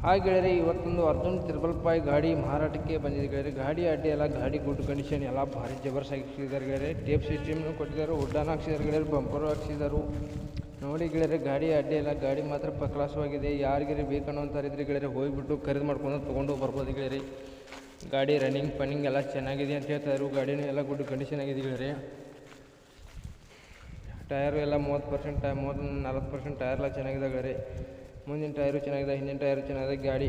ಹಾಗೆ ಗೆಳೆಯರೆ ಇವತ್ತೊಂದು ಅರ್ಜುನ್ 555 ಗಾಡಿ ಮಾರಾಟಕ್ಕೆ ಬಂದಿದೆ ಗೆಳೆಯರೆ. ಗಾಡಿ ಅಡ್ಡಿ ಎಲ್ಲ ಗಾಡಿ ಗುಡ್ ಕಂಡೀಷನ್ ಎಲ್ಲ ಭಾರಿ ಜಬರ್ಸ್ ಹಾಕ್ಸಿದ್ದಾರೆ ಗೆಳೆಯರೆ. ಟೇಪ್ ಸಿಸ್ಟಮ್ನು ಕೊಟ್ಟಿದ್ದಾರೆ, ಉಡ್ಡಾನ ಹಾಕ್ಸಿದ್ದಾರೆ ಗೆಳೆಯರೆ, ಬಂಪರು ಹಾಕ್ಸಿದ್ದಾರೆ. ನೋಡಿ ಗೆಳೆಯರೆ ಗಾಡಿ ಅಡ್ಡಿ ಎಲ್ಲ ಗಾಡಿ ಮಾತ್ರ ಕ್ಲಾಸವಾಗಿದೆ. ಯಾರಿಗಾರಿ ಬೇಕನ್ನೋಂಥರಿದ್ರೆ ಗೆಳೆಯರೆ ಹೋಗಿಬಿಟ್ಟು ಖರೀದಿ ಮಾಡ್ಕೊಂಡು ತೊಗೊಂಡು ಬರ್ಬೋದು ಗೆಳೆಯರೆ. ಗಾಡಿ ರನ್ನಿಂಗ್ ಪನ್ನಿಂಗ್ ಎಲ್ಲ ಚೆನ್ನಾಗಿದೆ ಅಂತ ಹೇಳ್ತಾಯಿದ್ರು. ಗಾಡಿನೂ ಎಲ್ಲ ಗುಡ್ ಕಂಡೀಷನ್ ಆಗಿದೆ ಗೆಳೆಯರೆ. ಟಯರು ಎಲ್ಲ 30% 40% ಟಯರ್ ಎಲ್ಲ ಚೆನ್ನಾಗಿದೆ ಗೆಳೆಯರೆ. ಮುಂದಿನ ಟಯರು ಚೆನ್ನಾಗಿದೆ, ಹಿಂದಿನ ಟಯರು ಚೆನ್ನಾಗಿದೆ. ಗಾಡಿ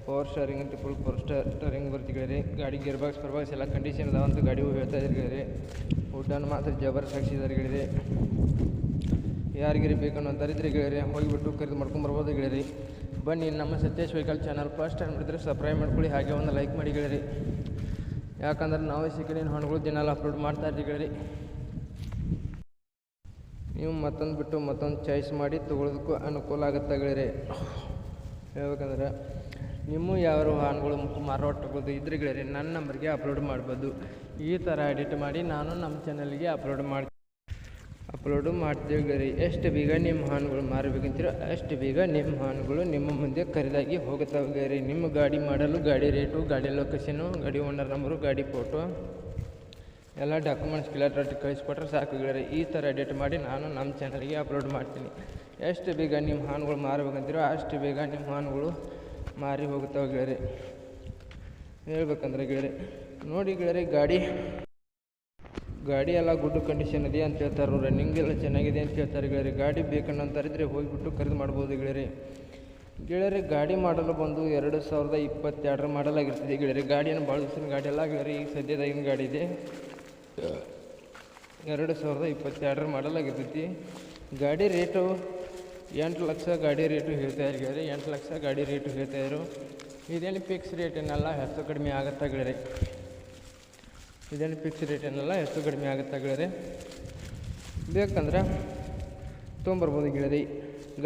ಪವರ್ ಸ್ಟೇರಿಂಗ್ ಅಂತ ಫುಲ್ ಪವರ್ ಸ್ಟೇರಿಂಗ್ ಬರ್ತಿ ಗೆಳೆಯರೆ. ಗಾಡಿ ಗೇರ್ ಬಾಕ್ಸ್ ಎಲ್ಲ ಕಂಡೀಷನ್ ಅದಾವಂತ ಗಾಡಿ ಹೇಳ್ತಾ ಇದ್ದಾರೆ ಗೆಳೆಯರೆ. ವುಡ್ಡನ್ನು ಮಾತ್ರ ಜಬರ್ಸ್ ಹಾಕ್ಸಿದ್ದಾರೆ ಗೆಳೆಯರೆ. ಯಾರಿಗಾರಿ ಬೇಕನ್ನೋಂಥರಿದ್ರೆ ಗೆಳೆಯರೆ ಹೋಗಿಬಿಟ್ಟು ಖರೀದಿ ಮಾಡ್ಕೊಂಬರ್ಬೋದು ಗೆಳೆಯರೆ. ಬನ್ನಿ ನಮ್ಮ Satyesh vehicle channel first time ಮಾಡಿದ್ರೆ ಸಬ್ಸ್ಕ್ರೈಬ್ ಮಾಡ್ಕೊಳ್ಳಿ, ಹಾಗೆ ಒಂದು ಲೈಕ್ ಮಾಡಿ ಗೆಳೆಯರೆ. ಯಾಕಂದ್ರೆ ನಾವೇ ಸೆಕೆಂಡ್ ಹಣ್ಣುಗಳು ದಿನ ಅಪ್ಲೋಡ್ ಮಾಡ್ತಾ ಇರ್ತೀವಿ ಗೆಳೆಯರೆ. ನೀವು ಮತ್ತೊಂದು ಬಿಟ್ಟು ಮತ್ತೊಂದು ಚಾಯ್ಸ್ ಮಾಡಿ ತೊಗೊಳೋದಕ್ಕೂ ಅನುಕೂಲ ಆಗುತ್ತೆ ಗೆಳೆಯರೆ. ಹೇಳ್ಬೇಕಂದ್ರೆ ನಿಮ್ಮ ಯಾವ ಹಣ್ಣುಗಳು ಮಾರಾಟಗಳು ಇದ್ರೆ ಗೆಳೆಯರೆ ನನ್ನ ನಂಬರ್ಗೆ ಅಪ್ಲೋಡ್ ಮಾಡ್ಬೋದು. ಈ ಥರ ಎಡಿಟ್ ಮಾಡಿ ನಾನು ನಮ್ಮ ಚಾನಲ್ಗೆ ಅಪ್ಲೋಡ್ ಮಾಡ್ತೀವಿ ಗೆಳೆಯರೆ. ಎಷ್ಟು ಬೇಗ ನಿಮ್ಮ ಹಣ್ಣುಗಳು ಮಾರಬೇಕಂತೀರೋ ಅಷ್ಟು ಬೇಗ ನಿಮ್ಮ ಹಣ್ಣುಗಳು ನಿಮ್ಮ ಮುಂದೆ ಖರೀದಾಗಿ ಹೋಗುತ್ತವೆ ಗೆಳೆಯರೆ. ನಿಮ್ಮ ಗಾಡಿ ಮಾಡಲು, ಗಾಡಿ ರೇಟು, ಗಾಡಿ ಲೊಕೇಶನು, ಗಾಡಿ ಓನರ್ ನಂಬರು, ಗಾಡಿ ಫೋಟೋ ಎಲ್ಲ ಡಾಕ್ಯುಮೆಂಟ್ಸ್ ಕ್ಲಿಯರ್ ಕಳಿಸ್ಕೊಟ್ರೆ ಸಾಕು ಗೆಳೆಯರೆ. ಈ ಥರ ಎಡಿಟ್ ಮಾಡಿ ನಾನು ನಮ್ಮ ಚಾನಲ್ಗೆ ಅಪ್ಲೋಡ್ ಮಾಡ್ತೀನಿ. ಎಷ್ಟು ಬೇಗ ನಿಮ್ಮ ಹಣ್ಣುಗಳು ಮಾರಬೇಕಂತೀರೋ ಅಷ್ಟು ಬೇಗ ನಿಮ್ಮ ಹಣ್ಣುಗಳು ಮಾರಿ ಹೋಗುತ್ತವೆ ಗೆಳೆಯರೆ. ಹೇಳ್ಬೇಕಂದ್ರೆ ಗೆಳೆಯರೆ ನೋಡಿ ಗೆಳೆಯರೆ ಗಾಡಿ ಎಲ್ಲ ಗುಡ್ ಕಂಡೀಷನ್ ಇದೆ ಅಂತ ಹೇಳ್ತಾರೆ. ರನ್ನಿಂಗ್ ಎಲ್ಲ ಚೆನ್ನಾಗಿದೆ ಅಂತ ಹೇಳ್ತಾರೆ ಗೆಳೆಯರೆ. ಗಾಡಿ ಬೇಕನ್ನೋಂಥರಿದ್ರೆ ಹೋಗಿಬಿಟ್ಟು ಖರೀದಿ ಮಾಡ್ಬೋದು ಗೆಳೆಯರೆ. ಗಾಡಿ ಮಾಡಲು ಬಂದು 2022 ಮಾಡಲ್ ಆಗಿರ್ತದೆ ಗೆಳೆಯರೆ. ಗಾಡಿಯನ್ನು ಭಾಳ ದಿವಸ ಗಾಡಿ ಎಲ್ಲ ಗೆಳೆಯರೆ. ಈಗ ಸದ್ಯದಾಗಿನ ಗಾಡಿ ಇದೆ 2022 ಮಾಡಲ್ ಆಗಿರ್ತೈತಿ. ಗಾಡಿ ರೇಟು 8 ಲಕ್ಷ ಗಾಡಿ ರೇಟು ಹೇಳ್ತಾಯಿದ್ರು ಗೆಳೆಯರೆ. 8 ಲಕ್ಷ ಗಾಡಿ ರೇಟು ಹೇಳ್ತಾಯಿದ್ರು. ಇದೇನು ಫಿಕ್ಸ್ ರೇಟ್ ಏನಲ್ಲ, ಹೆಚ್ಚು ಕಡಿಮೆ ಆಗುತ್ತಾ ಗೆಳೆಯರೆ. ಇದೇನು ಫಿಕ್ಸ್ ರೇಟ್ ಏನಲ್ಲ, ಹೆಚ್ಚು ಕಡಿಮೆ ಆಗುತ್ತಾ ಗೆಳೆಯರೆ. ಬೇಕಂದ್ರೆ ತೊಗೊಂಬರ್ಬೋದು ಗೆಳೆಯರೆ.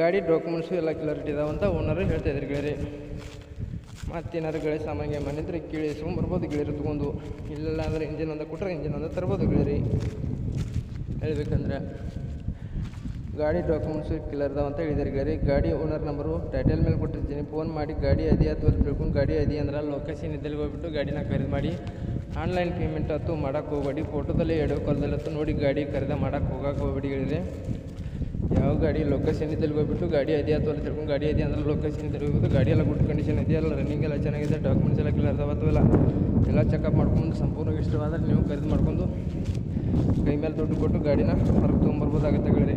ಗಾಡಿ ಡಾಕ್ಯುಮೆಂಟ್ಸು ಎಲ್ಲ ಕ್ಲಿಯರಿಟಿ ಇದಾವಂತ ಓನರು ಹೇಳ್ತಾಯಿದ್ರು ಗೆಳೆಯರೆ. ಮತ್ತೇನಾದ್ರು ಗೆಳೆ ಸಾಮಾನ್ಯ ಮನೆದ್ರೆ ಕೇಳಿ ತೊಗೊಂಬರ್ಬೋದು ಗೆಳೆಯರೆ ತೊಗೊಂಡು. ಇಲ್ಲ ಅಂದರೆ ಇಂಜಿನ್ ಒಂದು ಕೊಟ್ಟರೆ ಇಂಜಿನ್ ಒಂದು ತರ್ಬೋದು ಗೆಳೆಯರೆ. ಹೇಳ್ಬೇಕಂದ್ರೆ ಗಾಡಿ ಡಾಕ್ಯುಮೆಂಟ್ಸು ಕ್ಲಿಯರ್ ಇದಾವಂತ ಹೇಳಿದ್ದಾರೆ ಗೆಳೆಯರೆ. ಗಾಡಿ ಓನರ್ ನಂಬರು ಟೈಟಲ್ ಮೇಲೆ ಕೊಟ್ಟಿರ್ತೀನಿ. ಫೋನ್ ಮಾಡಿ ಗಾಡಿ ಇದೆಯಾ ಅಥವಾ ತಿಳ್ಕೊಂಡು ಗಾಡಿ ಇದೆಯಾ ಅಂದ್ರೆ ಲೊಕೇಶನ್ ಇದ್ದಲ್ಲಿ ಹೋಗ್ಬಿಟ್ಟು ಗಾಡಿನ ಖರೀದಿ ಮಾಡಿ. ಆನ್ಲೈನ್ ಪೇಮೆಂಟ್ ಅಂತೂ ಮಾಡೋಕ್ಕೆ ಹೋಗಬೇಡಿ. ಫೋಟೋದಲ್ಲಿ ಎಡೋ ಕಾಲದಲ್ಲಂತೂ ನೋಡಿ ಗಾಡಿ ಖರೀದಿ ಮಾಡೋಕ್ಕೆ ಹೋಗಬೇಡಿ ಗೆಳೆಯರೆ. ಯಾವ ಗಾಡಿ ಲೊಕೇಶನ್ ಇದ್ದಲ್ಲಿ ಹೋಗ್ಬಿಟ್ಟು ಗಾಡಿ ಇದೆಯಾ ಅಥವಾ ತಿಳ್ಕೊಂಡು ಗಾಡಿ ಇದೆಯಾ ಅಂದ್ರೆ ಲೊಕೇಶನ್ ಇದ್ದಲ್ಲಿ ಹೋಗ್ಬಿಟ್ಟು ಗಾಡಿ ಎಲ್ಲ ಗುಡ್ ಕಂಡೀಷನ್ ಇದೆಯಲ್ಲ, ರನ್ನಿಂಗ್ ಎಲ್ಲ ಚೆನ್ನಾಗಿದೆ, ಡಾಕ್ಯುಮೆಂಟ್ಸ್ ಎಲ್ಲ ಕ್ಲಿಯರ್ ಅದಾವ ಅಥವಾ ಎಲ್ಲ ಚೆಕಪ್ ಮಾಡ್ಕೊಂಡು ಸಂಪೂರ್ಣ ಇಷ್ಟವಾದರೆ ನೀವು ಖರೀದಿ ಮಾಡ್ಕೊಂಡು ಕೈ ಮೇಲೆ ದುಡ್ಡು ಕೊಟ್ಟು ಗಾಡಿನ ಹೊರಗೆ ತೊಗೊಂಬರ್ಬೋದಾಗುತ್ತೆ ಗೆಳೆಯರೆ.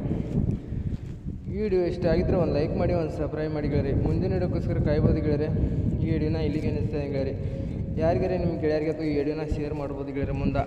ಈ ವಿಡಿಯೋ ಇಷ್ಟ ಆಗಿದ್ದರೆ ಒಂದು ಲೈಕ್ ಮಾಡಿ, ಒಂದು ಸಬ್ಸ್ಕ್ರೈಬ್ ಮಾಡಿ ಗೆಳೆಯರೆ. ಮುಂದಿನ ವಿಡಿಯೋಕ್ಕೋಸ್ಕರ ಕಾಯ್ಬೋದು ಗೆಳೆಯರೆ. ಈ ವಿಡಿಯೋನ ಇಲ್ಲಿಗೆ ಅನ್ನಿಸ್ತಾ ಗೆಳೆಯರೆ. ಯಾರಿಗಾರೆ ನಿಮ್ಮ ಗೆಳೆಯರಿಗೆ ಅಥವಾ ಈ ವಿಡಿಯೋನ ಶೇರ್ ಮಾಡ್ಬೋದು ಗೆಳೆಯರೆ ಮುಂದೆ.